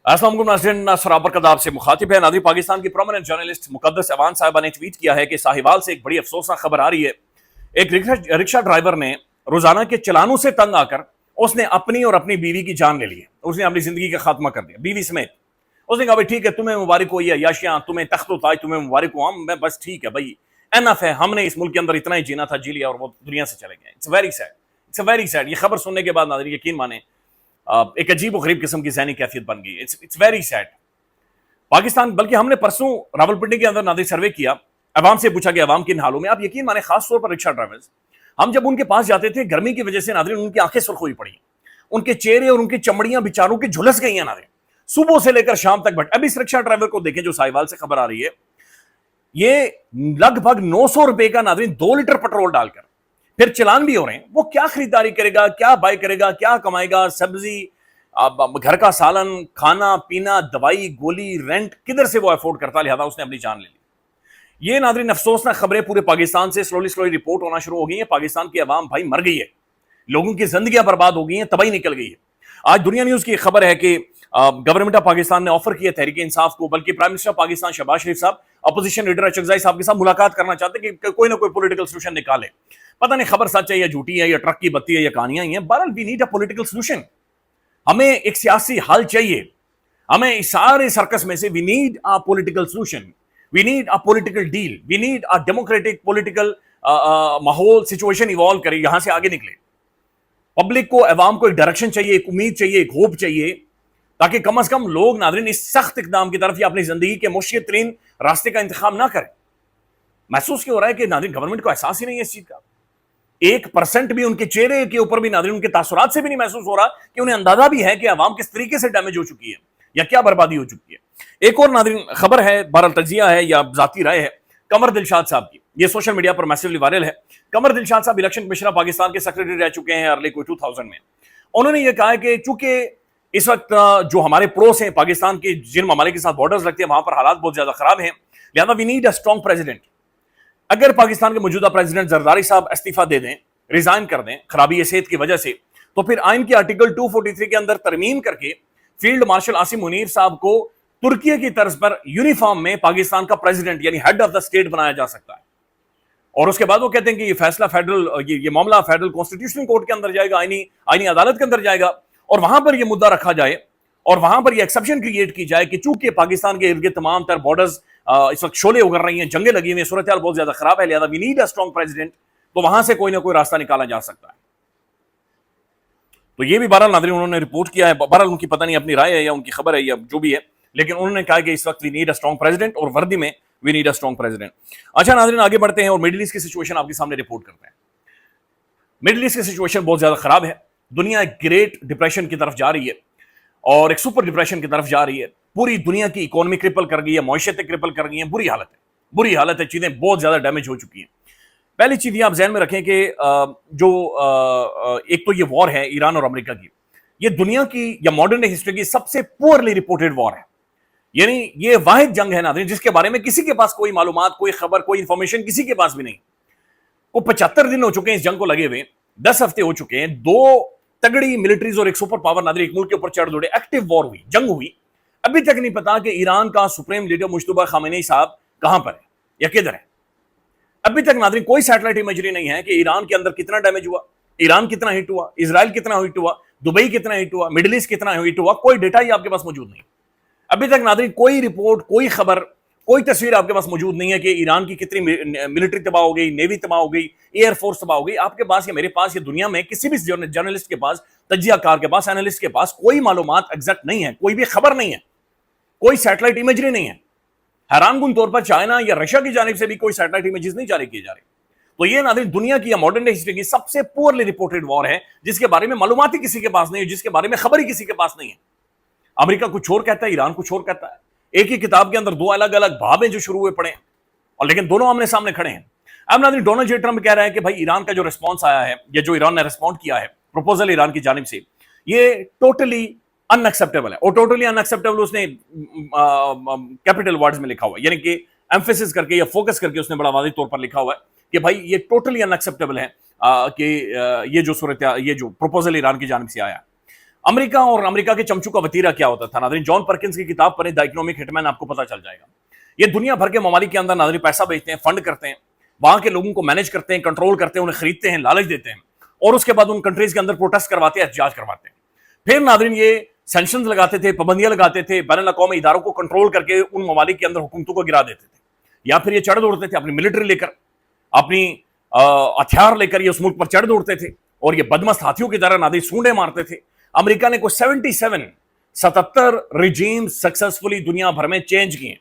अस्सलाम वालेकुम नाज़रीन, सराबर कदाब से मुखातिब है नाज़रीन। पाकिस्तान की प्रोमिनेंट जर्नलिस्ट मुक़द्दस अवान साहिबा ने ट्वीट किया है कि साहिवाल से एक बड़ी अफसोसनाक खबर आ रही है। एक रिक्शा ड्राइवर ने रोजाना के चलानों से तंग आकर उसने अपनी और अपनी बीवी की जान ले ली है। उसने अपनी जिंदगी का खात्मा कर दिया, बीवी समेत। उसने कहा भाई ठीक है, तुम्हें मुबारक हो, ये याशियां तुम्हें तख्त ताज तुम्हें मुबारक हो, मैं बस ठीक है भाई, एनफ है, हमने इस मुल्क के अंदर इतना ही जीना था, जी लिया और वो दुनिया से चले गए। It's very sad, it's very sad. ये खबर सुनने के बाद नाज़रीन यकीन माने एक अजीब और गरीब किस्म की ज़हनी कैफियत बन गई। It's very sad. पाकिस्तान, बल्कि हमने परसों रावलपिंडी के अंदर नाज़रीन सर्वे किया, अवाम से पूछा गया अवाम किन हालों में। आप यकीन माने खास तौर पर रिक्शा ड्राइवर्स, हम जब उनके पास जाते थे गर्मी की वजह से नाज़रीन उनकी आंखें सुर्ख हुई पड़ी, उनके चेहरे और उनकी चमड़ियां बेचारों की झुलस गई हैं नाज़रीन, सुबह से लेकर शाम तक। बट अब इस रिक्शा ड्राइवर को देखें जो साहिवाल से खबर आ रही है, ये लगभग 900 रुपए का नाज़रीन 2 लीटर पेट्रोल डालकर फिर चलान भी हो रहे हैं। वो क्या खरीदारी करेगा, क्या बाय करेगा, क्या कमाएगा? सब्जी, घर का सालन, खाना पीना, दवाई गोली, रेंट, किधर से वो अफोर्ड करता? लिहाजा उसने अपनी जान ले ली। ये नाज़रीन अफसोसनाक खबरें पूरे पाकिस्तान से स्लोली रिपोर्ट होना शुरू हो गई है। पाकिस्तान की आवाम भाई मर गई है, लोगों की जिंदगियां बर्बाद हो गई हैं, तबाही निकल गई है। आज दुनिया न्यूज की खबर है कि गवर्नमेंट ऑफ पाकिस्तान ने ऑफर किया तहरीक इंसाफ को, बल्कि प्राइम मिनिस्टर पाकिस्तान शहबाज शरीफ साहब अपोजिशन लीडर अचकजाई साहब के साथ मुलाकात करना चाहते हैं कि कोई ना कोई पॉलिटिकल सोल्यूशन निकाले। पता नहीं खबर सच है या झूठी है या ट्रक की बत्ती है या कहानियां ही हैं। बहरहाल we need a political solution. हमें एक सियासी हल चाहिए। हमें इस सारे सर्कस में से we need a political solution, we need a political deal, we need a democratic political माहौल, सिचुएशन इवॉल्व करे, यहां से आगे निकले। पब्लिक को, अवाम को एक डायरेक्शन चाहिए, एक उम्मीद चाहिए, एक होप चाहिए, ताकि कम से कम लोग नाज़रीन इस सख्त इकदाम की तरफ या अपनी जिंदगी के मुश्किल तरीन रास्ते का इंतखाब ना करें। महसूस क्यों हो रहा है कि नाज़रीन गवर्नमेंट को एहसास ही नहीं है इस चीज का। 1% भी उनके चेहरे के ऊपर भी नाज़रीन उनके तासुरात से भी नहीं महसूस हो रहा कि उन्हें अंदाजा भी है कि अवाम किस तरीके से डैमेज हो चुकी है या क्या बर्बादी हो चुकी है। एक और नाज़रीन खबर है, बहरहाल तजिया है या जाती राय है, कमर दिलशाद साहब की। ये सोशल मीडिया पर मैसिवली वायरल है। कमर दिलशाद साहब इलेक्शन कमिश्नर पाकिस्तान के सेक्रेटरी रह चुके हैं अर्ली 2000 में। उन्होंने ये कहा है कि चूंकि इस वक्त जो हमारे पड़ोस हैं पाकिस्तान के, जिन ममालिक के साथ बॉर्डर्स लगते हैं, वहां पर हालात बहुत ज्यादा खराब हैं, लिहाजा we need a strong president. अगर पाकिस्तान के मौजूदा प्रेसिडेंट जरदारी साहब इस्तीफा दे दें, रिजाइन कर दें खराबी सेहत की वजह से, तो फिर आइन के आर्टिकल 243 के अंदर तरमीम करके फील्ड मार्शल आसिम मुनीर साहब को तुर्की की तर्ज पर यूनिफॉर्म में पाकिस्तान का प्रेसिडेंट यानी हेड ऑफ द स्टेट बनाया जा सकता है। और उसके बाद वो कहते हैं कि ये फैसला फेडरल, ये मामला फेडरल कॉन्स्टिट्यूशनल कोर्ट के अंदर जाएगा, आईनी अदालत के अंदर जाएगा, और वहां पर ये मुद्दा रखा जाए और वहां पर ये एक्सेप्शन क्रिएट की जाए कि चूंकि पाकिस्तान के इर्द गिर्द तमाम तर बॉर्डर्स इस वक्त शोले उगर रही हैं, जंगें लगी हुई हैं, सूरत हाल बहुत ज्यादा खराब है, लिहाजा we need a strong president, तो वहां से कोई ना कोई रास्ता निकाला जा सकता है। तो ये भी बहरहाल नाज़रीन उन्होंने रिपोर्ट किया है। बहरहाल उनकी पता नहीं अपनी राय है या उनकी खबर है या जो भी है, लेकिन उन्होंने कहा कि इस वक्त we need a strong president और वर्दी में we need a strong president. अच्छा नाज़रीन आगे बढ़ते हैं और मिडिल ईस्ट की सिचुएशन आपके सामने रिपोर्ट करते हैं। मिडिल ईस्ट की सिचुएशन बहुत ज्यादा खराब है। दुनिया एक ग्रेट डिप्रेशन की तरफ जा रही है और एक सुपर डिप्रेशन की तरफ जा रही है। पूरी दुनिया की इकोनॉमी क्रिपल कर गई है, मईशतें क्रिपल कर गई हैं, बुरी हालत है, चीजें बहुत ज्यादा डैमेज हो चुकी हैं। पहली चीज ये आप ज़हन में रखें कि एक तो ये वॉर है ईरान और अमेरिका की, ये दुनिया की या मॉडर्न डे हिस्ट्री की सबसे पुअरली रिपोर्टेड वॉर है। यानी ये वाहिद जंग है नाज़रीन जिसके बारे में किसी के पास कोई मालूमात, कोई खबर, कोई इंफॉर्मेशन किसी के पास भी नहीं। वो 75 दिन हो चुके हैं इस जंग को लगे हुए, 10 हफ्ते हो चुके हैं, 2 तगड़ी मिलिट्रीज और एक सुपर पावर नाज़रीन एक मुल्क के ऊपर चढ़ दौड़े, एक्टिव वॉर हुई, जंग हुई। अभी तक नहीं पता कि ईरान का सुप्रीम लीडर मुश्तबा खामेनी साहब कहां पर है या किधर है। अभी तक नाज़रीन कोई सैटेलाइट इमेजरी नहीं है कि ईरान के अंदर कितना डैमेज हुआ, ईरान कितना हिट हुआ, इजराइल कितना हिट हुआ, दुबई कितना हिट हुआ, मिडिल ईस्ट कितना हिट हुआ, कोई डेटा ही आपके पास मौजूद नहीं। अभी तक नाज़रीन कोई रिपोर्ट, कोई खबर, कोई तस्वीर आपके पास मौजूद नहीं है कि ईरान की कितनी मिलिट्री तबाह हो गई, नेवी तबाह हो गई, एयरफोर्स तबाह हो गई। आपके पास या मेरे पास या दुनिया में किसी भी जर्नलिस्ट के पास, तजियाकार के पास, एनालिस्ट के पास कोई मालूमात एग्जैक्ट नहीं है, कोई भी खबर नहीं है, कोई सैटेलाइट इमेजरी नहीं है। हैरानकुन तौर पर चाइना या रशिया की जानिब से भी कोई सैटेलाइट इमेजेस नहीं जारी किए जा रहे। तो ये नाज़रीन दुनिया की या मॉडर्न डे हिस्ट्री की सबसे पुअरली रिपोर्टेड वॉर है जिसके बारे में मालूमात ही किसी के पास नहीं है, जिसके बारे में खबर ही किसी के पास नहीं है। अमेरिका कुछ और कहता है, ईरान कुछ और कहता है। एक ही किताब के अंदर 2 अलग अलग भाव हैं जो शुरू हुए पड़े हैं और लेकिन दोनों आमने सामने खड़े हैं। अब नाज़रीन डोनाल्ड जे ट्रंप कह रहा है कि भाई ईरान का जो रिस्पॉन्स आया है या जो ईरान ने रिस्पॉन्ड किया है प्रपोजल ईरान की जानिब से, ये टोटली अनएक्सेप्टेबल है। और टोटली अनएक्सेप्टेबल उसने कैपिटल वर्ड्स में लिखा हुआ है, यानी कि एम्फेसिस करके या फोकस करके उसने बड़ा वाज़ेह तौर पर लिखा हुआ है कि भाई ये टोटली अनएक्सेप्टेबल है कि ये जो सूरत, ये जो प्रपोजल ईरान की जानिब से आया। امریکہ اور امریکہ کے چمچوں کا وتیرہ کیا ہوتا تھا ناظرین؟ جان پرکنز کی کتاب پڑھیں، دی اکنامک ہٹ مین، آپ کو پتہ چل جائے گا. یہ دنیا بھر کے ممالک کے اندر ناظرین پیسہ بیچتے ہیں، فنڈ کرتے ہیں، وہاں کے لوگوں کو مینج کرتے ہیں، کنٹرول کرتے ہیں، انہیں خریدتے ہیں، لالچ دیتے ہیں، اور اس کے بعد ان کنٹریز کے اندر پروٹیسٹ کرواتے ہیں، احتجاج کرواتے ہیں. پھر ناظرین یہ سینکشنز لگاتے تھے، پابندیاں لگاتے تھے، بین الاقوامی اداروں کو کنٹرول کر کے ان ممالک کے اندر حکومتوں کو گرا دیتے تھے. یا پھر یہ چڑھ دوڑتے تھے اپنی ملٹری لے کر، اپنی ہتھیار لے کر یہ اس ملک پر چڑھ دوڑتے تھے اور یہ بدمست ہاتھیوں کی طرح ناظرین سونڈے مارتے تھے. امریکہ نے کوئی 77 رجیم سکسسفلی دنیا بھر میں چینج کیے.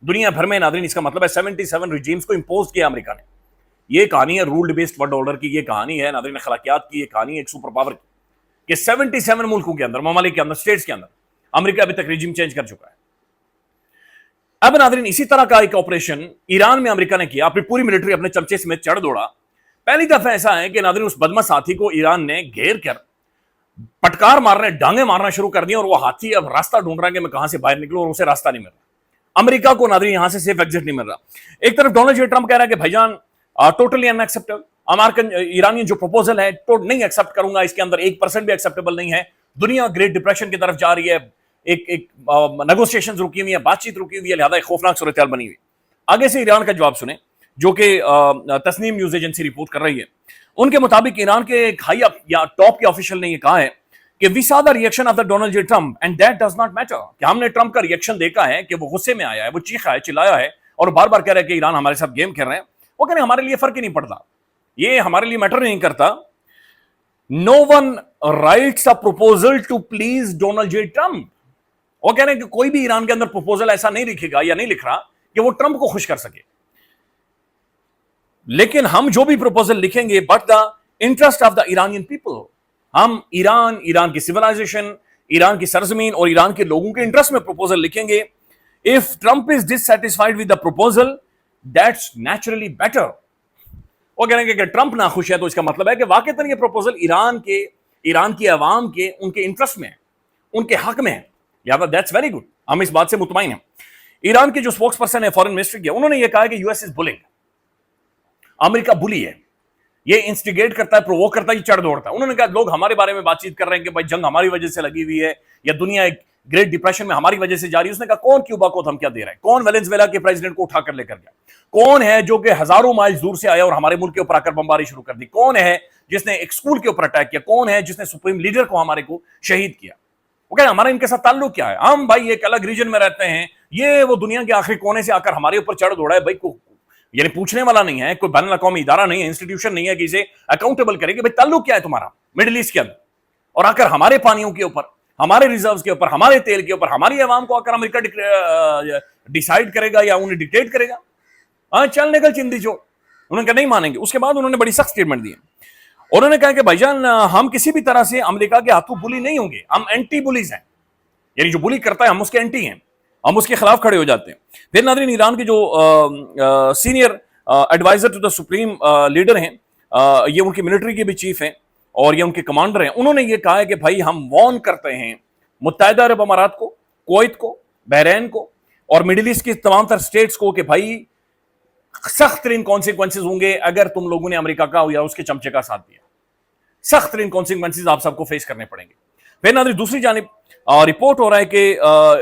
دنیا بھر میں ناظرین اس کا مطلب ہے 77 رجیمز کو امپوز کیا امریکہ نے. یہ کہانی ہے رولڈ بیسڈ ورلڈ آرڈر کی، یہ کہانی ہے ناظرین اخلاقیات کی، یہ کہانی ہے ایک سپر پاور کی کہ 77 ملکوں کے اندر، ممالک کے اندر، اسٹیٹس کے اندر امریکہ ابھی تک رجیم چینج کر چکا ہے. اب ناظرین اسی طرح کا ایک آپریشن ایران میں امریکہ نے کیا، اپنی پوری ملٹری اپنے چمچے سمیت چڑھ دوڑا. پہلی دفعہ ایسا ہے کہ ناظرین اس بدمست ہاتھی کو ایران نے گھیر کر پٹکار مارنے، ڈانگیں مارنا شروع کر دیا، اور وہ ہاتھی اب راستہ ڈھونڈ رہا ہے کہ میں کہاں سے باہر نکلوں، اور اسے راستہ نہیں مل رہا. امریکہ کو ناظرین یہاں سے سیف ایگزٹ نہیں مل رہا. ایک طرف ڈونلڈ جے ٹرمپ کہہ رہا ہے کہ بھائی جان ٹوٹلی ان ایکسیپٹیبل، امریکن ایرانی جو پروپوزل ہے نہیں ایکسیپٹ کروں گا، اس کے اندر 1% بھی ایکسیپٹیبل نہیں ہے. دنیا گریٹ ڈپریشن کی طرف جا رہی ہے، ایک نیگوسیشنز رکی ہوئی ہیں، بات چیت رکی ہوئی ہے، لہذا ایک خوفناک صورتحال بنی ہوئی. آگے سے ایران کا جواب سنیں جو کہ تسنیم نیوز ایجنسی رپورٹ کر رہی ہے. ان کے مطابق ایران کے ایک ہائی یا ٹاپ کے آفیشل نے یہ کہا ہے کہ وی سا the reaction of the Donald J Trump and that does not matter, کہ ہم نے ٹرمپ کا ریئیکشن دیکھا ہے کہ وہ غصے میں آیا ہے، وہ چیخا ہے، چلایا ہے، اور بار بار کہہ رہا ہے کہ ایران ہمارے ساتھ گیم کھیل رہے ہیں. وہ کہہ رہے ہیں ہمارے لیے فرق ہی نہیں پڑتا، یہ ہمارے لیے میٹر نہیں کرتا. No one writes a proposal to please Donald J Trump. وہ کہہ رہے ہیں کہ کوئی بھی ایران کے اندر پروپوزل ایسا نہیں لکھے گا یا نہیں لکھ رہا کہ وہ ٹرمپ کو خوش کر سکے، لیکن ہم جو بھی پروپوزل لکھیں گے but the interest of the Iranian people, ہم ایران کی سیولائزیشن، ایران کی سرزمین اور ایران کے لوگوں کے انٹرسٹ میں پروپوزل لکھیں گے. If Trump is dissatisfied with the proposal that's naturally better. وہ کہہ رہے ہیں کہ ٹرمپ ناخوش ہے تو اس کا مطلب ہے کہ واقعتاً یہ پروپوزل ایران کی عوام کے ان کے انٹرسٹ میں ہے، ان کے حق میں ہے، لہٰذا دیٹس ویری گڈ، ہم اس بات سے مطمئن ہیں. ایران کے جو اسپوکس پرسن ہے فارن منسٹری کے، انہوں نے یہ کہا کہ یو ایس از بلنگ، امریکہ بلی ہے، یہ انسٹیگیٹ کرتا ہے، پرووک کرتا ہے، یہ چڑھ دوڑتا ہے. انہوں نے کہا لوگ ہمارے بارے میں بات چیت کر رہے ہیں کہ بھائی جنگ ہماری وجہ سے لگی ہوئی ہے، یا دنیا ایک گریٹ ڈپریشن میں ہماری وجہ سے جا رہی ہے. اس نے کہا کون کیوبا کو دھمکیاں دے رہا ہے؟ کون ویلنزویلا کے پریزیڈنٹ کو اٹھا کر لے کر گیا؟ کون ہے جو کہ ہزاروں مائل دور سے آیا اور ہمارے ملک کے اوپر آ کر بمباری شروع کر دی؟ کون ہے جس نے ایک اسکول کے اوپر اٹیک کیا؟ کون ہے جس نے سپریم لیڈر کو ہمارے کو شہید کیا؟ وہ کہہ رہے ہیں ہمارا ان کے ساتھ تعلق کیا ہے؟ ہم بھائی ایک الگ ریجن میں رہتے ہیں، یہ وہ دنیا کے آخری کونے سے آ کر ہمارے اوپر چڑھ دوڑا ہے. بھائی یعنی پوچھنے والا نہیں ہے، کوئی بین الاقوامی ادارہ نہیں ہے، انسٹیٹیوشن نہیں ہے کہ اسے اکاؤنٹیبل کرے کہ بھائی تعلق کیا ہے تمہارا مڈل ایسٹ کے اندر، اور آ کر ہمارے پانیوں کے اوپر، ہمارے ریزروز کے اوپر، ہمارے تیل کے اوپر، ہماری عوام کو آ کر امریکہ ڈیسائیڈ کرے گا یا انہیں ڈکٹیٹ کرے گا؟ ہاں چل نکل چندی چور. انہوں نے کہا نہیں مانیں گے. اس کے بعد انہوں نے بڑی سخت اسٹیٹمنٹ دی ہے. انہوں نے کہا کہ بھائی جان ہم کسی بھی طرح سے امریکہ کے ہاتھوں بلی نہیں ہوں گے، ہم اینٹی بلیز ہیں، یعنی جو بلی کرتا ہے ہم اس کے اینٹی ہیں، ہم اس کے خلاف کھڑے ہو جاتے ہیں. پھر ناظرین ایران کے جو senior adviser to the supreme leader ہیں، یہ ان کی ملٹری کے بھی چیف ہیں اور یہ ان کے کمانڈر ہیں، انہوں نے یہ کہا ہے کہ بھائی ہم وارن کرتے ہیں متحدہ عرب امارات کو، کویت کو، بحرین کو اور مڈل ایسٹ کی تمام تر اسٹیٹس کو کہ بھائی سخت ترین کانسیکوینسز ہوں گے اگر تم لوگوں نے امریکہ کا یا اس کے چمچے کا ساتھ دیا. سخت ترین کانسیکوینسز آپ سب کو فیس کرنے پڑیں گے. پھر ناظرین دوسری جانب رپورٹ ہو رہا ہے کہ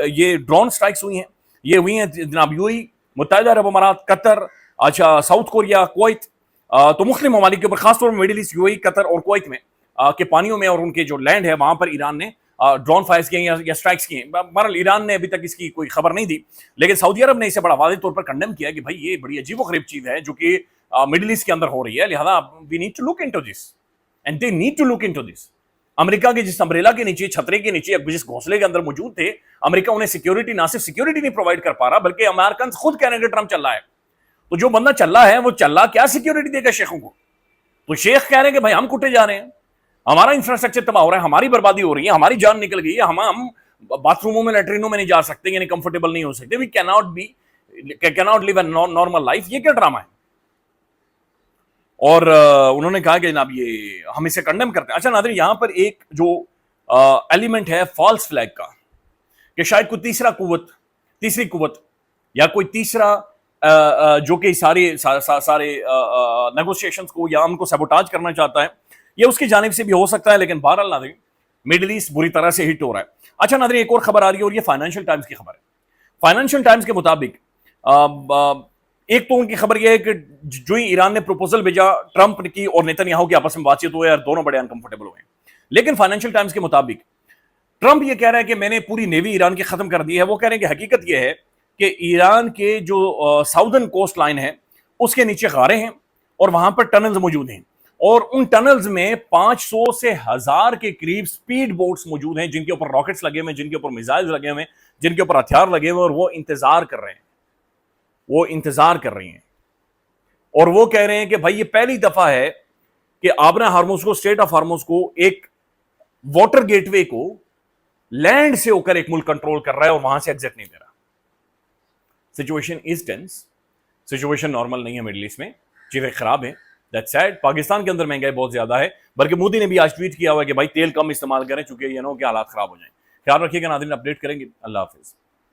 یہ ڈرون سٹرائکس ہوئی ہیں، یہ ہوئی ہیں جناب یو اے، متحدہ عرب امارات، قطر، اچھا ساؤتھ کوریا، کویت، تو مختلف ممالک کے اوپر، خاص طور پر مڈل ایسٹ، یو اے، قطر اور کویت میں کے پانیوں میں اور ان کے جو لینڈ ہے وہاں پر ایران نے ڈرون فائرز کیے یا سٹرائکس کیے. بہرحال ایران نے ابھی تک اس کی کوئی خبر نہیں دی، لیکن سعودی عرب نے اسے بڑا واضح طور پر کنڈیم کیا کہ بھائی یہ بڑی عجیب و غریب چیز ہے جو کہ مڈل ایسٹ کے اندر ہو رہی ہے، لہذا we need to look into this and they need to look into this. امریکہ کے جس امبریلا کے نیچے، چھترے کے نیچے، جس گھونسلے کے اندر موجود تھے، امریکہ انہیں سیکیورٹی، نہ صرف سیکیورٹی نہیں پرووائڈ کر پا رہا بلکہ امریکن خود کہنے کہ ٹرمپ چل رہا ہے. تو جو بندہ چل رہا ہے وہ چل رہا کیا سیکیورٹی دے گا شیخوں کو؟ تو شیخ کہہ رہے ہیں کہ بھائی ہم کٹے جا رہے ہیں، ہمارا انفراسٹرکچر تباہ ہو رہا ہے، ہماری بربادی ہو رہی ہے، ہماری جان نکل گئی ہے، ہم باتھ روموں میں، لیٹرینوں میں نہیں جا سکتے، یعنی کمفرٹیبل نہیں ہو سکتے، وی cannot live a normal life. یہ کیا ڈرامہ ہے؟ اور انہوں نے کہا کہ جناب یہ ہم اسے کنڈیم کرتے ہیں. اچھا ناظرین یہاں پر ایک جو ایلیمنٹ ہے فالس فلیگ کا، کہ شاید کوئی تیسری قوت یا کوئی تیسرا جو کہ سارے نیگوسیشنز کو یا ان کو سیبوٹاج کرنا چاہتا ہے، یہ اس کی جانب سے بھی ہو سکتا ہے. لیکن بہرحال ناظرین मिडिल ईस्ट बुरी तरह से हिट हो रहा है। अच्छा नाज़रीन, एक और खबर आ रही है और ये फाइनेंशियल टाइम्स की खबर है। फाइनेंशियल टाइम्स के मुताबिक एक तो उनकी खबर यह है कि जो ही ईरान ने प्रपोजल भेजा ट्रंप की और नेतन्याहू की आपस में बातचीत हुई और दोनों बड़े अनकंफर्टेबल हुए। लेकिन फाइनेंशियल टाइम्स के मुताबिक ट्रंप ये कह रहा है कि मैंने पूरी नेवी ईरान की खत्म कर दी है। वो कह रहे हैं कि हकीकत यह है कि ईरान के जो साउदर्न कोस्ट लाइन है उसके नीचे गारे हैं और वहां पर टनल्स मौजूद हैं और उन टनल्स में 500 से 1000 के करीब स्पीड बोट्स मौजूद हैं जिनके ऊपर रॉकेट्स लगे हुए हैं, जिनके ऊपर मिसाइल्स लगे हुए हैं, जिनके ऊपर हथियार लगे हुए हैं और वो इंतजार कर रहे हैं, वो इंतजार कर रही हैं। और वो कह रहे हैं कि भाई ये पहली दफा है कि आबरा हार्मुज को, स्टेट ऑफ हार्मुज को, एक वाटर गेटवे को लैंड से होकर एक मुल्क कंट्रोल कर रहा है और वहां से एग्जिट नहीं दे रहा। Situation is tense, situation normal नहीं है मिडिल ईस्ट में, चीजें खराब है। That's sad. पाकिस्तान के अंदर महंगाई बहुत ज्यादा है, बल्कि मोदी ने भी आज ट्वीट किया हुआ है कि भाई तेल कम इस्तेमाल करें चूंकि कि हालात खराब हो जाएं। ख्याल रखिएगा नाज़रीन, अपडेट करेंगे। अल्लाह हाफिज।